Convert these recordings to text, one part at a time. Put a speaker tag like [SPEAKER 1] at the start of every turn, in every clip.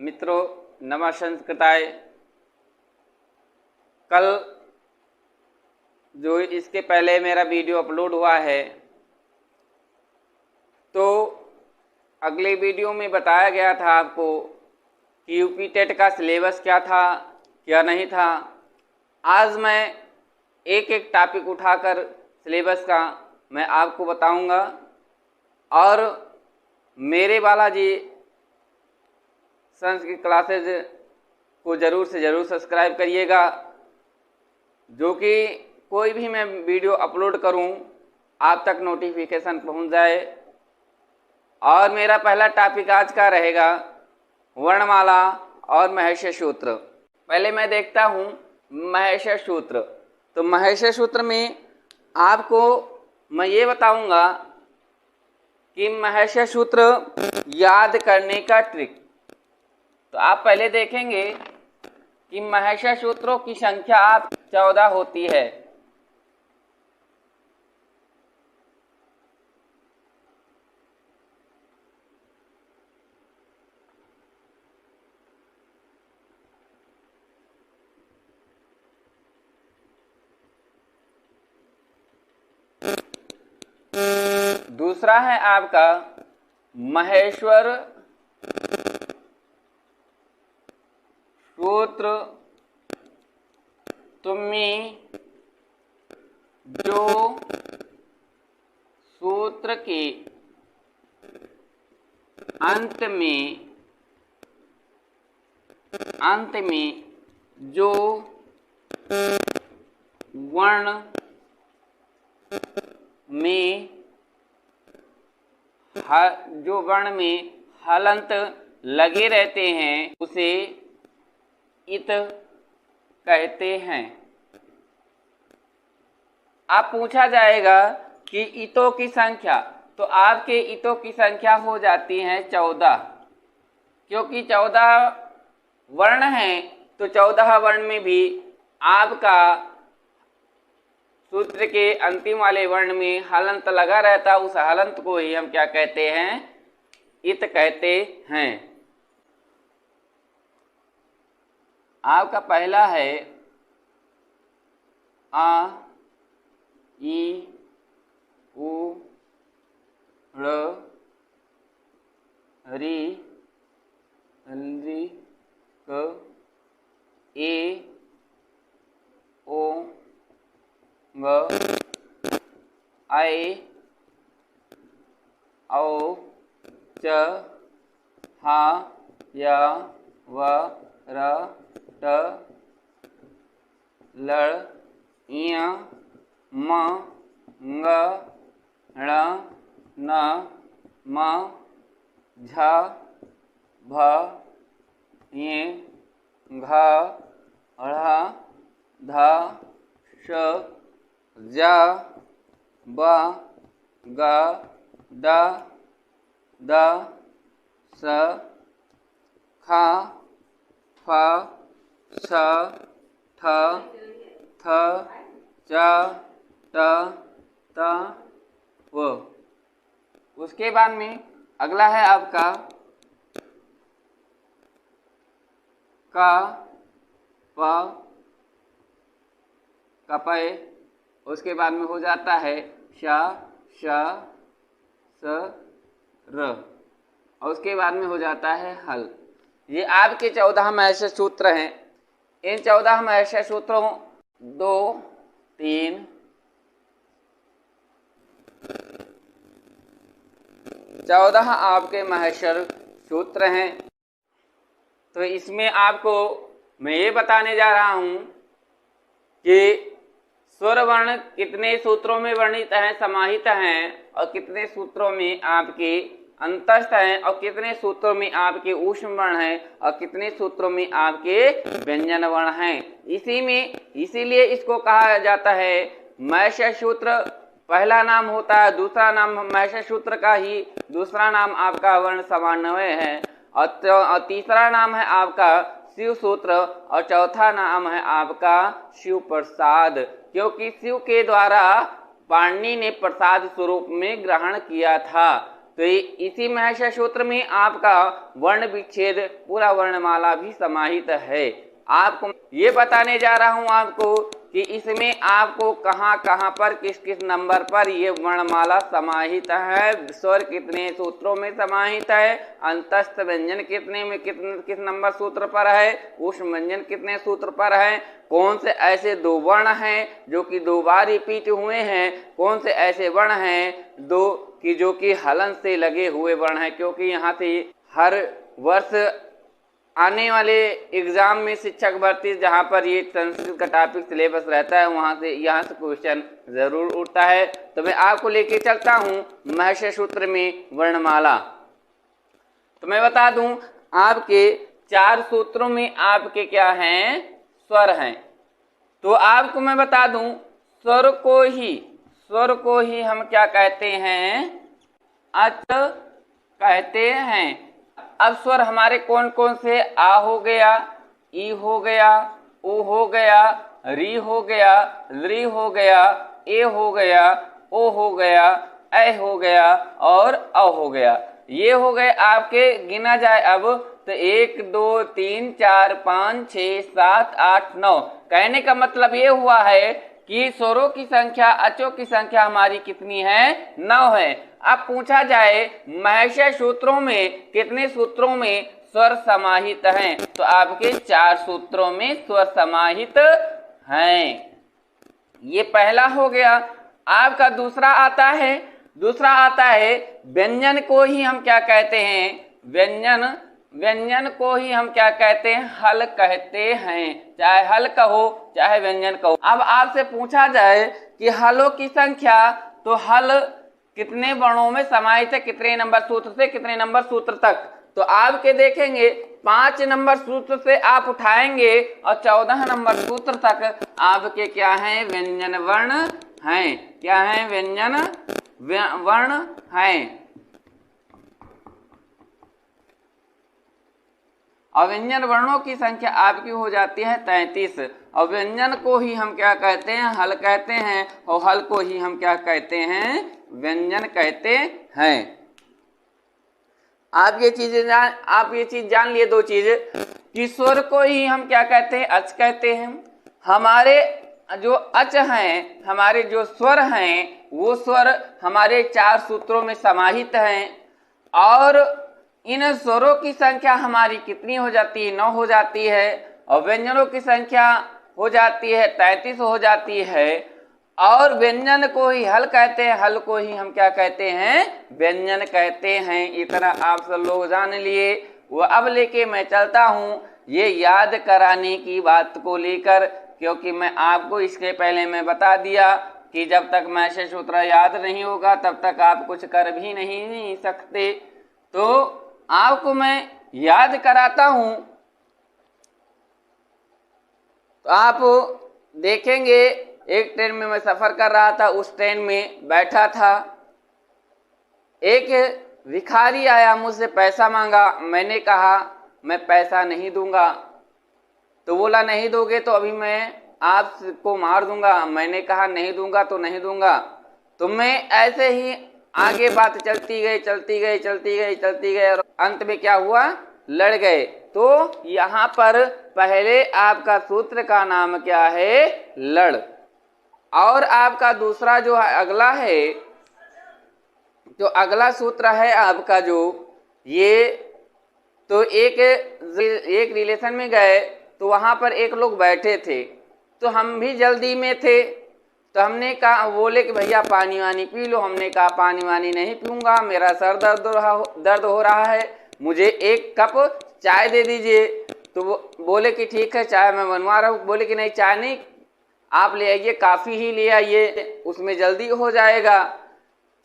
[SPEAKER 1] मित्रों नमः संस्कृताय। कल जो इसके पहले मेरा वीडियो अपलोड हुआ है, तो अगले वीडियो में बताया गया था आपको कि यूपी टेट का सिलेबस क्या था क्या नहीं था। आज मैं एक एक टॉपिक उठाकर सिलेबस का मैं आपको बताऊंगा, और मेरे बालाजी संस्कृत क्लासेज को ज़रूर से ज़रूर सब्सक्राइब करिएगा, जो कि कोई भी मैं वीडियो अपलोड करूं आप तक नोटिफिकेशन पहुंच जाए। और मेरा पहला टॉपिक आज का रहेगा वर्णमाला और महर्षि सूत्र। पहले मैं देखता हूं महर्षि सूत्र। तो महर्षि सूत्र में आपको मैं ये बताऊंगा कि महर्षि सूत्र याद करने का ट्रिक। तो आप पहले देखेंगे कि महर्षि सूत्रों की संख्या 14 होती है। दूसरा है आपका महेश्वर सूत्र। तुम्हें जो सूत्र के अंत में जो वर्ण में हलंत लगे रहते हैं उसे इत कहते हैं। आप पूछा जाएगा कि इतों की संख्या, तो आपके इतों की संख्या हो जाती है 14, क्योंकि 14 वर्ण हैं। तो 14 वर्ण में भी आपका सूत्र के अंतिम वाले वर्ण में हलंत लगा रहता, उस हलंत को ही हम क्या कहते हैं, इत कहते हैं। आपका पहला है आ ई उ ऋ ऋ ऋ क ए ओ ग ऐ औ च हा य व र ट ल ञ म ङ ण न म झ भ ञ घ ढ़ ध ष ज ब ग ड द स ख फ छ ठ थ च ट त व। उसके बाद में अगला है आपका क प कपय। उसके बाद में हो जाता है श श स र, और उसके बाद में हो जाता है हल। ये आपके 14 महर्षि सूत्र हैं। इन 14 महर्षि सूत्रों 2 3 14 आपके महर्षि सूत्र हैं। तो इसमें आपको मैं ये बताने जा रहा हूं कि स्वर वर्ण कितने सूत्रों में वर्णित हैं, समाहित हैं, और कितने सूत्रों में आपके अंतस्थ हैं, और कितने सूत्रों में आपके ऊष्म वर्ण हैं, और कितने सूत्रों में आपके व्यंजन वर्ण हैं। इसीलिए इसको कहा जाता है महर्षि सूत्र। पहला नाम होता है, दूसरा नाम महर्षि सूत्र का ही दूसरा नाम आपका वर्ण समन्वय है, और तीसरा नाम है आपका शिव सूत्र, और चौथा नाम है आपका शिव प्रसाद, क्योंकि शिव के द्वारा पाणिनि ने प्रसाद स्वरूप में ग्रहण किया था। तो तो इसी महर्षि सूत्र में आपका वर्ण विच्छेद पूरा वर्णमाला भी समाहित है। आपको ये बताने जा रहा हूं आपको कि इसमें आपको कहां कहां पर किस किस नंबर पर ये वर्णमाला समाहित है, स्वर कितने सूत्रों में समाहित है, अंतस्थ व्यंजन कितने में किस नंबर सूत्र पर है, ऊष्म व्यंजन कितने सूत्र पर है, कौन से ऐसे दो वर्ण हैं जो कि 2 बार रिपीट हुए हैं, कौन से ऐसे वर्ण हैं जो कि हलन से लगे हुए वर्ण हैं, क्योंकि यहाँ से हर वर्ष आने वाले एग्जाम में शिक्षक भर्ती जहाँ पर ये संस्कृत का टॉपिक सिलेबस रहता है यहाँ से क्वेश्चन जरूर उठता है। तो मैं आपको लेके चलता हूँ महर्षि सूत्र में वर्णमाला। तो मैं बता दूं आपके 4 सूत्रों में आपके क्या हैं, स्वर हैं। तो आपको मैं बता दूं स्वर को ही हम क्या कहते हैं, अच कहते हैं। अब स्वर हमारे कौन कौन से, आ हो गया, ई हो गया, उ हो गया, री हो गया, ली हो गया, ए हो गया, ओ हो गया, ऐ हो गया और अ हो गया। ये हो गए आपके, गिना जाए अब तो 1 2 3 4 5 6 7 8 9। कहने का मतलब ये हुआ है कि स्वरों की संख्या, अचों की संख्या हमारी कितनी है, 9 है। अब पूछा जाए महर्षि सूत्रों में कितने सूत्रों में स्वर समाहित हैं, तो आपके 4 सूत्रों में स्वर समाहित हैं। ये पहला हो गया। आपका दूसरा आता है व्यंजन को ही हम क्या कहते हैं, व्यंजन को ही हम क्या कहते हैं, हल कहते हैं। चाहे हल कहो चाहे व्यंजन कहो। अब आपसे पूछा जाए कि हलों की संख्या, तो हल कितने वर्णों में समाहित है, कितने नंबर सूत्र से कितने नंबर सूत्र तक, तो आपके देखेंगे 5 नंबर सूत्र से आप उठाएंगे और 14 नंबर सूत्र तक आपके क्या हैं, व्यंजन वर्ण हैं। क्या हैं, व्यंजन वर्ण हैं। और व्यंजन वर्णों की संख्या आपकी हो जाती है 33। और व्यंजन को ही हम क्या कहते हैं, हल कहते हैं, और हल को ही हम क्या कहते हैं, व्यंजन कहते हैं। आप ये चीज जान लिए, 2 चीज कि स्वर को ही हम क्या कहते हैं, अच कहते हैं। हमारे जो अच हैं, हमारे जो स्वर हैं, वो स्वर हमारे 4 सूत्रों में समाहित हैं। और इन स्वरों की संख्या हमारी कितनी हो जाती है, 9 हो जाती है। और व्यंजनों की संख्या हो जाती है 33 हो जाती है। और व्यंजन को ही हल कहते हैं, हल को ही हम क्या कहते हैं, व्यंजन कहते हैं। इतना आप सब लोग जान लिए। वो अब लेके मैं चलता हूँ ये याद कराने की बात को लेकर, क्योंकि मैं आपको इसके पहले मैं बता दिया कि जब तक महर्षि सूत्र याद नहीं होगा तब तक आप कुछ कर भी नहीं सकते। तो आपको मैं याद कराता हूं। तो आप देखेंगे, एक ट्रेन में मैं सफर कर रहा था, उस ट्रेन में बैठा था, एक भिखारी आया, मुझसे पैसा मांगा। मैंने कहा मैं पैसा नहीं दूंगा। तो बोला नहीं दोगे तो अभी मैं आपको मार दूंगा। मैंने कहा नहीं दूंगा तो नहीं दूंगा। तो मैं ऐसे ही आगे बात चलती गई और अंत में क्या हुआ, लड़ गए। तो यहाँ पर पहले आपका सूत्र का नाम क्या है, लड़। और आपका दूसरा जो है अगला है, जो अगला सूत्र है आपका जो ये, तो एक रिलेशन में गए तो वहाँ पर एक लोग बैठे थे, तो हम भी जल्दी में थे। तो हमने कहा, बोले कि भैया पानी वानी पी लो। हमने कहा पानी वानी नहीं पीऊँगा, मेरा सर दर्द हो रहा है, मुझे 1 कप चाय दे दीजिए। तो वो बोले कि ठीक है चाय मैं बनवा रहा हूँ। बोले कि नहीं चाय नहीं, आप ले आइए, काफ़ी ही ले आइए, उसमें जल्दी हो जाएगा।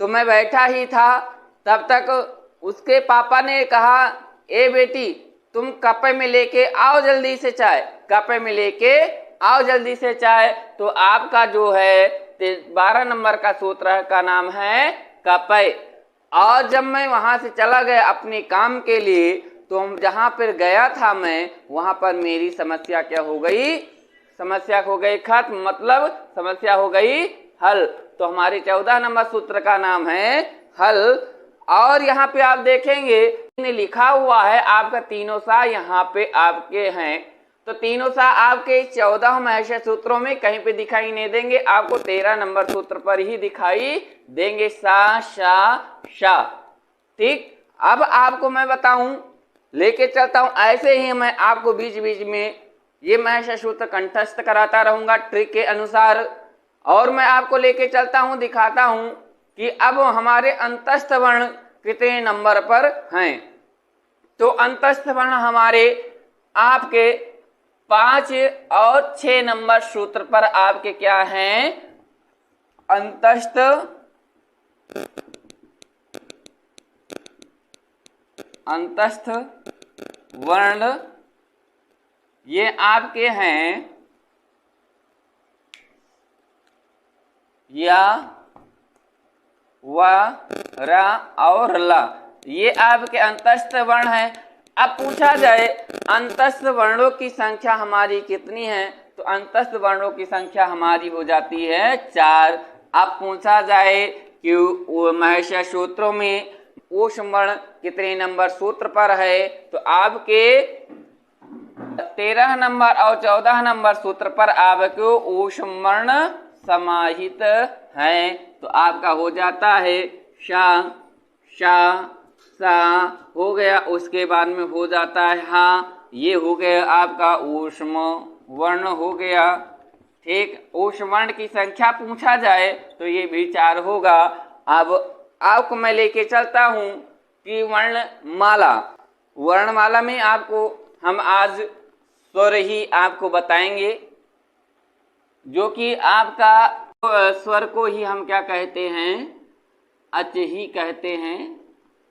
[SPEAKER 1] तो मैं बैठा ही था, तब तक उसके पापा ने कहा, ए बेटी तुम कपे में लेके आओ जल्दी से चाय, कपे में लेके आओ जल्दी से चाय। तो आपका जो है 12 नंबर का सूत्र का नाम है कपय। और जब मैं वहां से चला गया अपने काम के लिए, तो जहां पर गया था मैं, वहां पर मेरी समस्या क्या हो गई, समस्या हो गई खत्म, मतलब समस्या हो गई हल। तो हमारे 14 नंबर सूत्र का नाम है हल। और यहाँ पे आप देखेंगे लिखा हुआ है आपका तीनों सा यहाँ पे आपके हैं, तो तीनों सा आपके 14 महर्षि सूत्रों में कहीं पे दिखाई नहीं देंगे, आपको 13 नंबर सूत्र पर ही दिखाई देंगे, सा शा शा। ठीक, अब आपको मैं बताऊं, लेके चलता हूं, ऐसे ही मैं आपको बीच बीच में ये महर्षि सूत्र कंठस्थ कराता रहूंगा ट्रिक के अनुसार, और मैं आपको लेके चलता हूं, दिखाता हूं कि अब हमारे अंतस्थ वर्ण कितने नंबर पर हैं। तो अंतस्थ वर्ण हमारे आपके 5 और 6 नंबर सूत्र पर आपके क्या हैं, अंतस्थ वर्ण ये आपके हैं या व र और ल, ये आपके अंतस्थ वर्ण हैं। अब पूछा जाए अंतस्थ वर्णों की संख्या हमारी कितनी है, तो अंतस्थ वर्णों की संख्या हमारी हो जाती है 4। अब पूछा जाए कि महर्षि सूत्रों में ऊष्म वर्ण कितने नंबर सूत्र पर है, तो आपके 13 नंबर और 14 नंबर सूत्र पर आपको ऊष्म वर्ण समाहित है, तो आपका हो जाता है शा शा सा हो गया, उसके बाद में हो जाता है हाँ, ये हो गया आपका ऊष्म वर्ण हो गया। ठीक, ऊष्म वर्ण की संख्या पूछा जाए तो ये भी 4 होगा। अब आपको मैं लेके चलता हूं कि वर्णमाला में आपको हम आज स्वर ही आपको बताएंगे, जो कि आपका स्वर को ही हम क्या कहते हैं, अच ही कहते हैं,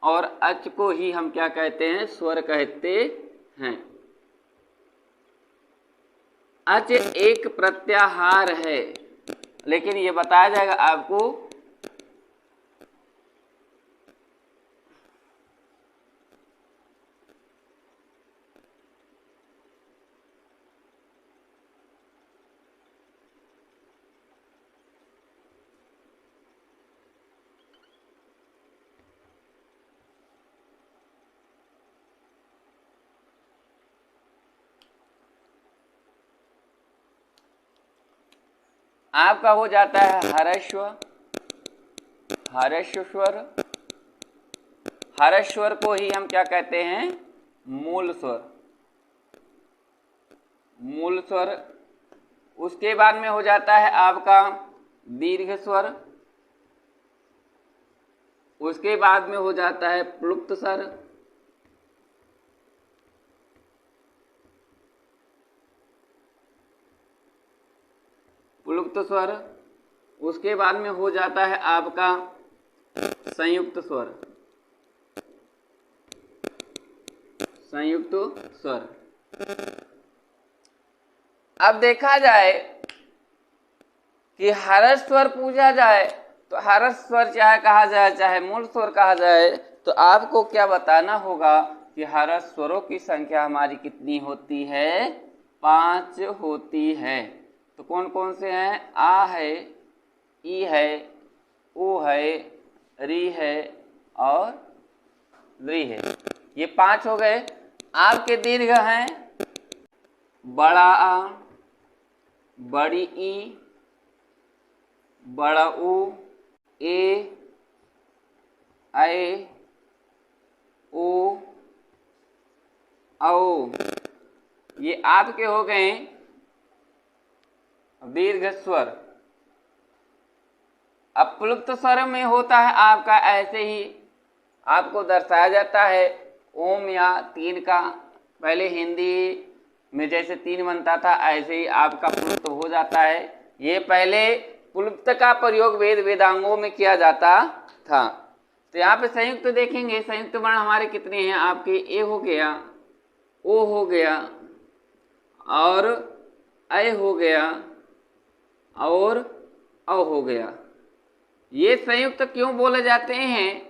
[SPEAKER 1] और अच को ही हम क्या कहते हैं, स्वर कहते हैं। अच एक प्रत्याहार है, लेकिन ये बताया जाएगा आपको। आपका हो जाता है हर्स्व, हर्स्व स्वर। हर्स्व स्वर को ही हम क्या कहते हैं, मूल स्वर, मूल स्वर। उसके बाद में हो जाता है आपका दीर्घ स्वर, उसके बाद में हो जाता है प्लुप्त स्वर, प्लुप्त स्वर। उसके बाद में हो जाता है आपका संयुक्त स्वर, संयुक्त स्वर। अब देखा जाए कि हर्स्व स्वर पूछा जाए तो हर्स्व स्वर चाहे कहा जाए चाहे मूल स्वर कहा जाए, तो आपको क्या बताना होगा कि हर्स्व स्वरों की संख्या हमारी कितनी होती है, 5 होती है। तो कौन कौन से हैं, आ है, ई है, ऊ है, री है और री है, ये 5 हो गए। आपके दीर्घ हैं बड़ा आ, बड़ी ई, बड़ा ऊ, ए, ऐ, ओ, औ, ये आपके हो गए दीर्घ स्वर। अब प्लुप्त स्वर में होता है आपका ऐसे ही आपको दर्शाया जाता है, ओम या 3 का, पहले हिंदी में जैसे 3 बनता था ऐसे ही आपका प्लुप्त हो जाता है। ये पहले प्लुप्त का प्रयोग वेदांगों में किया जाता था। तो यहाँ पे संयुक्त देखेंगे, संयुक्त वर्ण हमारे कितने हैं, आपके ए हो गया, ओ हो गया और ऐ हो गया और औ हो गया। ये संयुक्त क्यों बोले जाते हैं,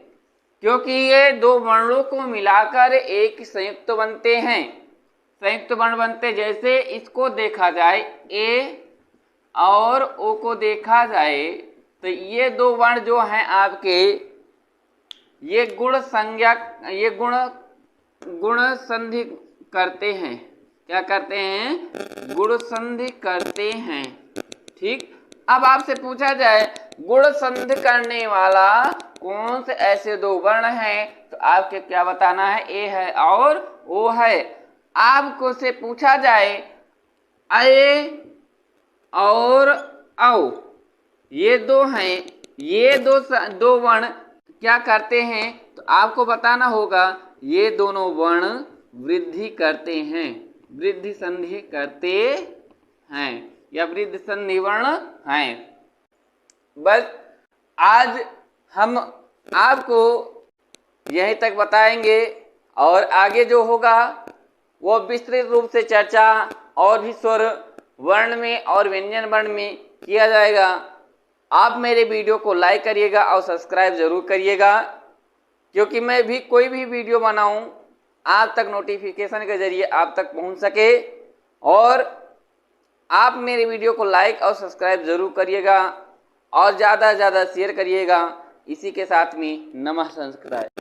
[SPEAKER 1] क्योंकि ये 2 वर्णों को मिलाकर एक संयुक्त बनते हैं, संयुक्त वर्ण बनते। जैसे इसको देखा जाए ए और ओ को देखा जाए तो ये 2 वर्ण जो हैं आपके ये गुण संज्ञा, ये गुण संधि करते हैं। क्या करते हैं? गुण संधि करते हैं। ठीक। अब आपसे पूछा जाए गुण संधि करने वाला कौन से ऐसे दो वर्ण हैं, तो आपके क्या बताना है? ए है और ओ है। आपको से पूछा जाए ए और औ, ये दो हैं, ये दो वर्ण क्या करते हैं, तो आपको बताना होगा ये दोनों वर्ण वृद्धि करते हैं, वृद्धि संधि करते हैं या वृद्धि संधि वर्ण हैं। बस आज हम आपको यहीं तक बताएंगे और आगे जो होगा वो विस्तृत रूप से चर्चा और भी स्वर वर्ण में और व्यंजन वर्ण में किया जाएगा। आप मेरे वीडियो को लाइक करिएगा और सब्सक्राइब जरूर करिएगा, क्योंकि मैं भी कोई भी वीडियो बनाऊं आप तक नोटिफिकेशन के जरिए आप तक पहुंच सके। और आप मेरे वीडियो को लाइक और सब्सक्राइब जरूर करिएगा और ज़्यादा से ज़्यादा शेयर करिएगा। इसी के साथ में नमः संस्कृताय।